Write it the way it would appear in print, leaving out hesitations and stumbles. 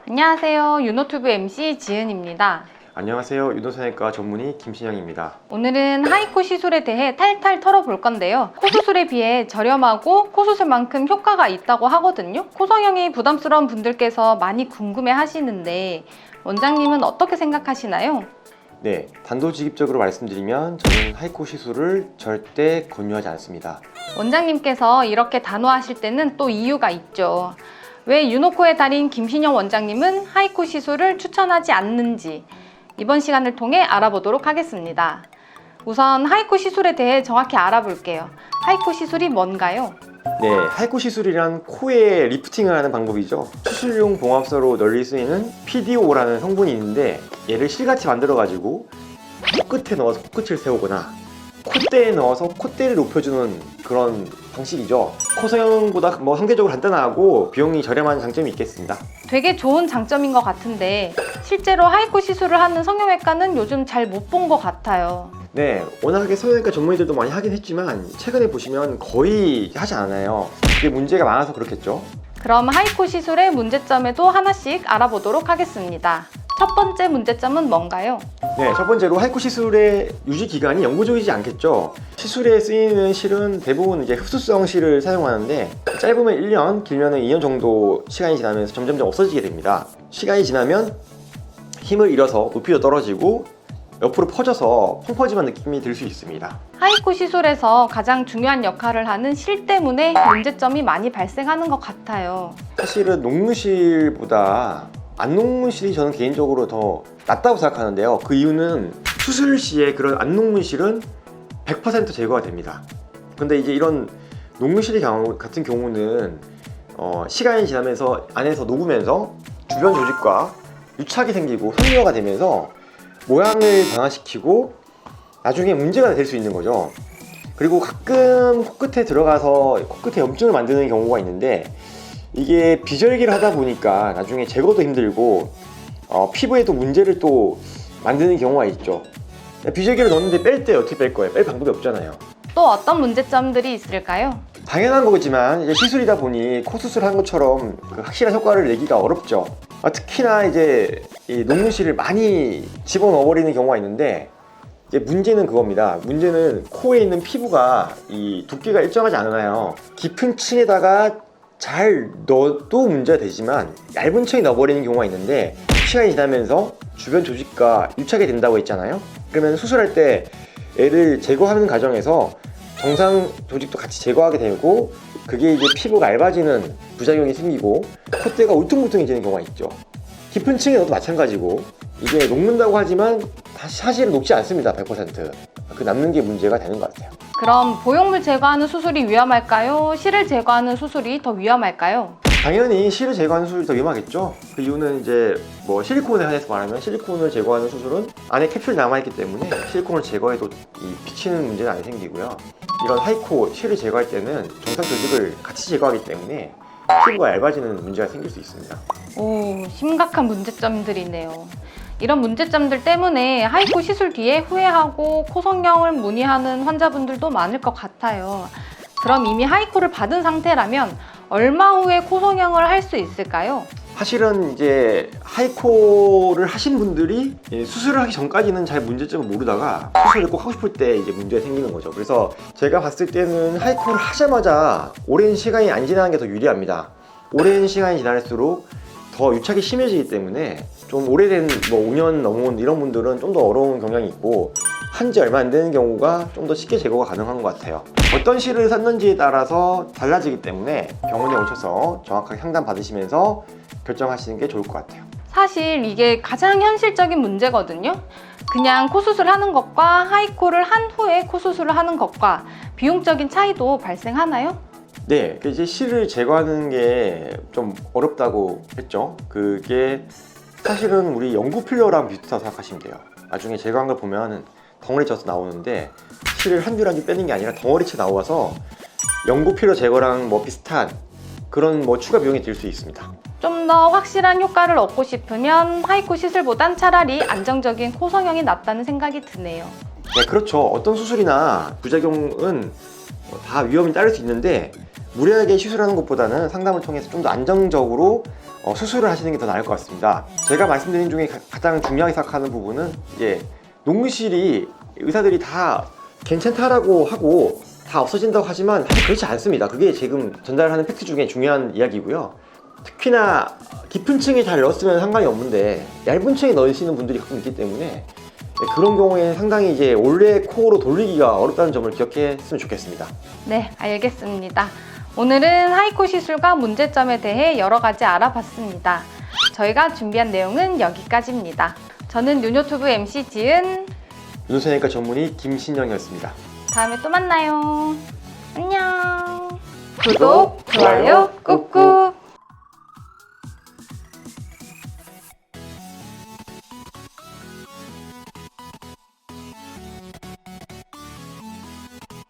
안녕하세요. 유노튜브 MC 지은입니다. 안녕하세요. 유도성형외과 전문의 김신영입니다. 오늘은 하이코 시술에 대해 탈탈 털어볼 건데요. 코 수술에 비해 저렴하고 코 수술만큼 효과가 있다고 하거든요. 코 성형이 부담스러운 분들께서 많이 궁금해 하시는데 원장님은 어떻게 생각하시나요? 네, 단도직입적으로 말씀드리면 저는 하이코 시술을 절대 권유하지 않습니다. 원장님께서 이렇게 단호하실 때는 또 이유가 있죠. 왜 유노코의 달인 김신영 원장님은 하이코 시술을 추천하지 않는지 이번 시간을 통해 알아보도록 하겠습니다. 우선 하이코 시술에 대해 정확히 알아볼게요. 하이코 시술이 뭔가요? 네, 하이코 시술이란 코에 리프팅을 하는 방법이죠. 수술용 봉합사로 널리 쓰이는 PDO라는 성분이 있는데 얘를 실같이 만들어가지고 코끝에 넣어서 코끝을 세우거나 콧대에 넣어서 콧대를 높여주는 그런 방식이죠. 코 성형보다 상대적으로 간단하고 비용이 저렴한 장점이 있겠습니다. 되게 좋은 장점인 것 같은데 실제로 하이코 시술을 하는 성형외과는 요즘 잘 못 본 것 같아요. 네, 워낙에 성형외과 전문의들도 많이 하긴 했지만 최근에 보시면 거의 하지 않아요. 이게 문제가 많아서 그렇겠죠. 그럼 하이코 시술의 문제점에도 하나씩 알아보도록 하겠습니다. 첫 번째 문제점은 뭔가요? 네, 첫 번째로 하이코 시술의 유지 기간이 영구적이지 않겠죠. 시술에 쓰이는 실은 대부분 이제 흡수성 실을 사용하는데 짧으면 1년, 길면은 2년 정도 시간이 지나면서 점점 없어지게 됩니다. 시간이 지나면 힘을 잃어서 높이도 떨어지고 옆으로 퍼져서 펑퍼짐한 느낌이 들 수 있습니다. 하이코 시술에서 가장 중요한 역할을 하는 실 때문에 문제점이 많이 발생하는 것 같아요. 사실은 녹무실보다 안 녹무실이 저는 개인적으로 더 낫다고 생각하는데요. 그 이유는 수술 시에 그런 안 녹무실은 100% 제거가 됩니다. 근데 이제 이런 녹무실 같은 경우는 시간이 지나면서 안에서 녹으면서 주변 조직과 유착이 생기고 섬유화가 되면서 모양을 변화시키고 나중에 문제가 될 수 있는 거죠. 그리고 가끔 코끝에 들어가서 코끝에 염증을 만드는 경우가 있는데 이게 비절기를 하다 보니까 나중에 제거도 힘들고 피부에도 문제를 또 만드는 경우가 있죠. 비절기를 넣었는데 뺄 때 어떻게 뺄 거예요? 뺄 방법이 없잖아요. 또 어떤 문제점들이 있을까요? 당연한 거지만 이제 시술이다 보니 코 수술한 것처럼 그 확실한 효과를 내기가 어렵죠. 특히나 이제 이 녹무실을 많이 집어넣어 버리는 경우가 있는데 이제 문제는 그겁니다. 문제는 코에 있는 피부가 이 두께가 일정하지 않아요. 깊은 층에다가 잘 넣어도 문제가 되지만 얇은 층에 넣어버리는 경우가 있는데 시간이 지나면서 주변 조직과 유착이 된다고 했잖아요. 그러면 수술할 때 애를 제거하는 과정에서 정상 조직도 같이 제거하게 되고 그게 이제 피부가 얇아지는 부작용이 생기고 콧대가 울퉁불퉁해지는 경우가 있죠. 깊은 층에 넣어도 마찬가지고 이게 녹는다고 하지만 사실은 녹지 않습니다. 100%. 그 남는 게 문제가 되는 것 같아요. 그럼 보형물 제거하는 수술이 위험할까요? 실을 제거하는 수술이 더 위험할까요? 당연히 실을 제거하는 수술이 더 위험하겠죠. 그 이유는 이제 실리콘에 한해서 말하면 실리콘을 제거하는 수술은 안에 캡슐이 남아있기 때문에 실리콘을 제거해도 이 비치는 문제는 안 생기고요. 이런 하이코 실을 제거할 때는 정상 조직을 같이 제거하기 때문에 피부가 얇아지는 문제가 생길 수 있습니다. 오, 심각한 문제점들이네요. 이런 문제점들 때문에 하이코 시술 뒤에 후회하고 코 성형을 문의하는 환자분들도 많을 것 같아요. 그럼 이미 하이코를 받은 상태라면 얼마 후에 코 성형을 할 수 있을까요? 사실은 이제 하이코를 하신 분들이 수술을 하기 전까지는 잘 문제점을 모르다가 수술을 꼭 하고 싶을 때 이제 문제가 생기는 거죠. 그래서 제가 봤을 때는 하이코를 하자마자 오랜 시간이 안 지나는 게 더 유리합니다. 오랜 시간이 지날수록 더 유착이 심해지기 때문에 좀 오래된 5년 넘은 이런 분들은 좀 더 어려운 경향이 있고 한지 얼마 안 되는 경우가 좀 더 쉽게 제거가 가능한 것 같아요. 어떤 실을 샀는지에 따라서 달라지기 때문에 병원에 오셔서 정확하게 상담 받으시면서 결정하시는 게 좋을 것 같아요. 사실 이게 가장 현실적인 문제거든요. 그냥 코 수술하는 것과 하이코를 한 후에 코 수술을 하는 것과 비용적인 차이도 발생하나요? 네, 이제 실을 제거하는 게 좀 어렵다고 했죠. 그게 사실은 우리 연구 필러랑 비슷하다고 생각하시면 돼요. 나중에 제거한 걸 보면 덩어리 져서 나오는데 실을 한 줄 한 줄 빼는 게 아니라 덩어리째 나와서 연고 필러 제거랑 비슷한 그런 추가 비용이 들 수 있습니다. 좀 더 확실한 효과를 얻고 싶으면 하이코 시술보단 차라리 안정적인 코 성형이 낫다는 생각이 드네요. 네, 그렇죠. 어떤 수술이나 부작용은 다 위험이 따를 수 있는데 무리하게 시술하는 것보다는 상담을 통해서 좀 더 안정적으로 수술을 하시는 게 더 나을 것 같습니다. 제가 말씀드린 중에 가장 중요하게 생각하는 부분은 이제 녹무실이 의사들이 다 괜찮다라고 하고 다 없어진다고 하지만 사실 그렇지 않습니다. 그게 지금 전달하는 팩트 중에 중요한 이야기고요. 특히나 깊은 층에 잘 넣었으면 상관이 없는데 얇은 층에 넣으시는 분들이 가끔 있기 때문에 그런 경우에 상당히 이제 원래 코어로 돌리기가 어렵다는 점을 기억했으면 좋겠습니다. 네, 알겠습니다. 오늘은 하이코 시술과 문제점에 대해 여러 가지 알아봤습니다. 저희가 준비한 내용은 여기까지입니다. 저는 윤요튜브 MC 지은, 윤호선외과 전문의 김신영이었습니다. 다음에 또 만나요. 안녕. 구독, 좋아요 꾹꾹.